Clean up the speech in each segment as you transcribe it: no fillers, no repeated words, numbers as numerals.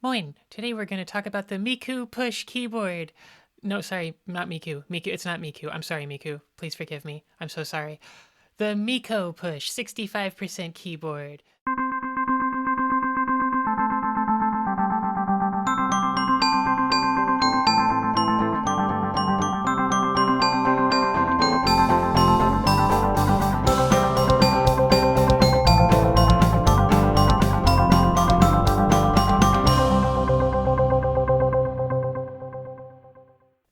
Moin! Today we're going to talk about the Meko Push keyboard. No, sorry, not Miku. Miku, it's not Miku. I'm sorry, Miku. Please forgive me. I'm so sorry. The Meko Push 65% keyboard.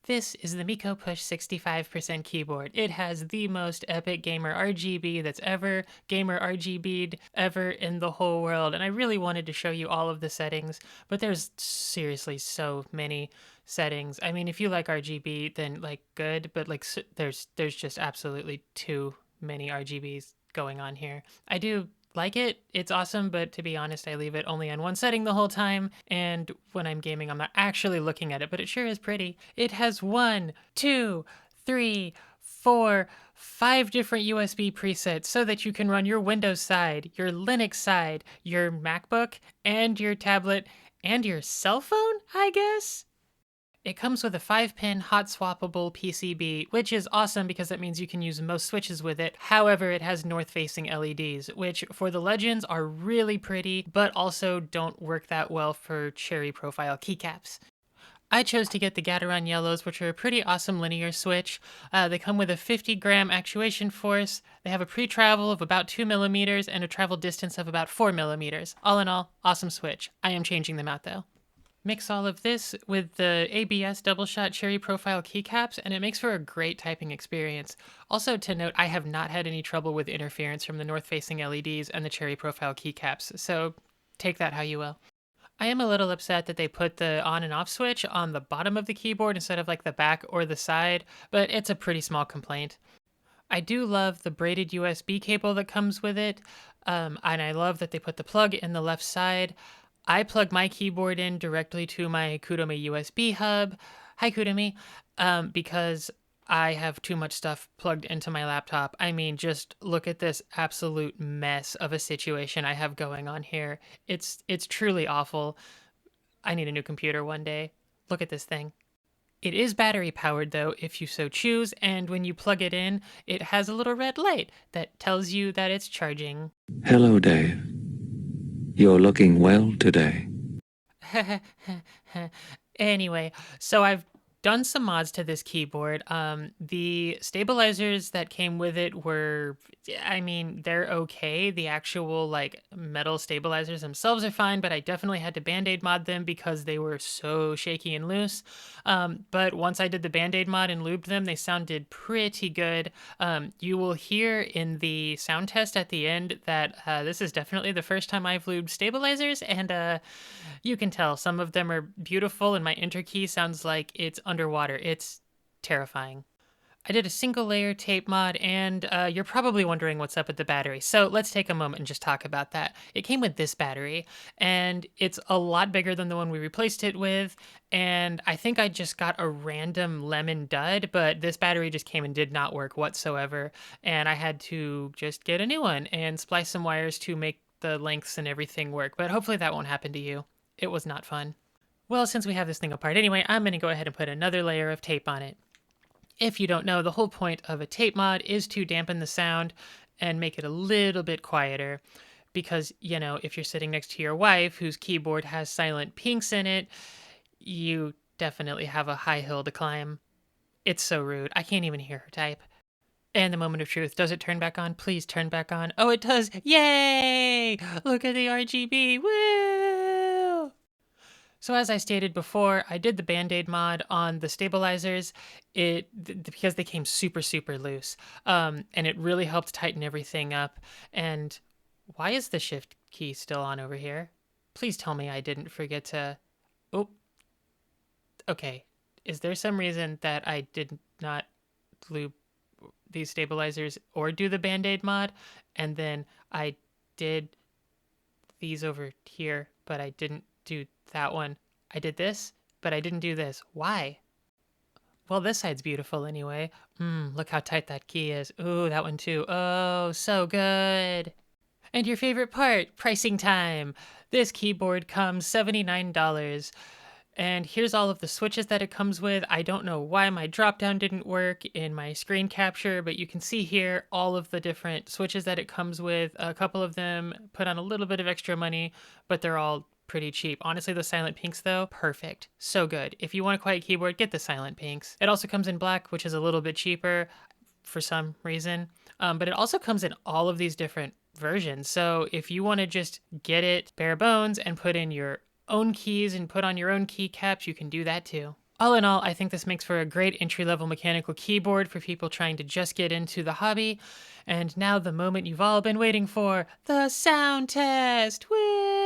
This is the Meko Push 65% keyboard. It has the most epic gamer RGB that's ever gamer RGB'd ever in the whole world. And I really wanted to show you all of the settings, but there's seriously so many settings. I mean, if you like RGB, then like good, but like there's just absolutely too many RGBs going on here. I do like it. It's awesome, but to be honest, I leave it only on one setting the whole time, and when I'm gaming, I'm not actually looking at it, but it sure is pretty. It has 1, 2, 3, 4, 5 different USB presets so that you can run your Windows side, your Linux side, your MacBook, and your tablet, and your cell phone, I guess? It comes with a 5-pin hot swappable PCB, which is awesome because that means you can use most switches with it. However, it has north-facing LEDs, which for the Legends are really pretty, but also don't work that well for cherry profile keycaps. I chose to get the Gateron Yellows, which are a pretty awesome linear switch. They come with a 50-gram actuation force. They have a pre-travel of about 2 millimeters and a travel distance of about 4 millimeters. All in all, awesome switch. I am changing them out though. Mix all of this with the ABS double shot cherry profile keycaps, and it makes for a great typing experience. Also to note, I have not had any trouble with interference from the north-facing LEDs and the cherry profile keycaps, so take that how you will. I am a little upset that they put the on and off switch on the bottom of the keyboard instead of like the back or the side, but it's a pretty small complaint. I do love the braided USB cable that comes with it, and I love that they put the plug in the left side. I plug my keyboard in directly to my Kudome USB hub. Hi, Kudome. Because I have too much stuff plugged into my laptop. I mean, just look at this absolute mess of a situation I have going on here. It's truly awful. I need a new computer one day. Look at this thing. It is battery powered though, if you so choose, and when you plug it in, it has a little red light that tells you that it's charging. Hello, Dave. You're looking well today. Anyway, so I've done some mods to this keyboard. The stabilizers that came with it were, I mean, they're okay. The actual like metal stabilizers themselves are fine, but I definitely had to band-aid mod them because they were so shaky and loose. But once I did the band-aid mod and lubed them, they sounded pretty good. You will hear in the sound test at the end that this is definitely the first time I've lubed stabilizers, and you can tell some of them are beautiful, and my enter key sounds like it's underwater. It's terrifying. I did a single layer tape mod, and you're probably wondering what's up with the battery. So let's take a moment and just talk about that. It came with this battery, and it's a lot bigger than the one we replaced it with. And I think I just got a random lemon dud, but this battery just came and did not work whatsoever. And I had to just get a new one and splice some wires to make the lengths and everything work. But hopefully that won't happen to you. It was not fun. Well, since we have this thing apart anyway, I'm going to go ahead and put another layer of tape on it. If you don't know, the whole point of a tape mod is to dampen the sound and make it a little bit quieter. Because, you know, if you're sitting next to your wife whose keyboard has silent pinks in it, you definitely have a high hill to climb. It's so rude. I can't even hear her type. And the moment of truth. Does it turn back on? Please turn back on. Oh, it does. Yay! Look at the RGB. Woo! So as I stated before, I did the Band-Aid mod on the stabilizers because they came super, super loose. And it really helped tighten everything up. And why is the shift key still on over here? Please tell me I didn't forget to... Oh, okay. Is there some reason that I did not lube these stabilizers or do the Band-Aid mod? And then I did these over here, but I didn't do that one. I did this, but I didn't do this. Why? Well, this side's beautiful anyway. Look how tight that key is. Ooh, that one too. Oh, so good. And your favorite part, pricing time. This keyboard comes $79. And here's all of the switches that it comes with. I don't know why my drop down didn't work in my screen capture, but you can see here all of the different switches that it comes with. A couple of them put on a little bit of extra money, but they're all pretty cheap. Honestly, the silent pinks though, perfect. So good. If you want a quiet keyboard, get the silent pinks. It also comes in black, which is a little bit cheaper for some reason. But it also comes in all of these different versions. So if you want to just get it bare bones and put in your own keys and put on your own keycaps, you can do that too. All in all, I think this makes for a great entry-level mechanical keyboard for people trying to just get into the hobby. And now the moment you've all been waiting for, the sound test! Woo!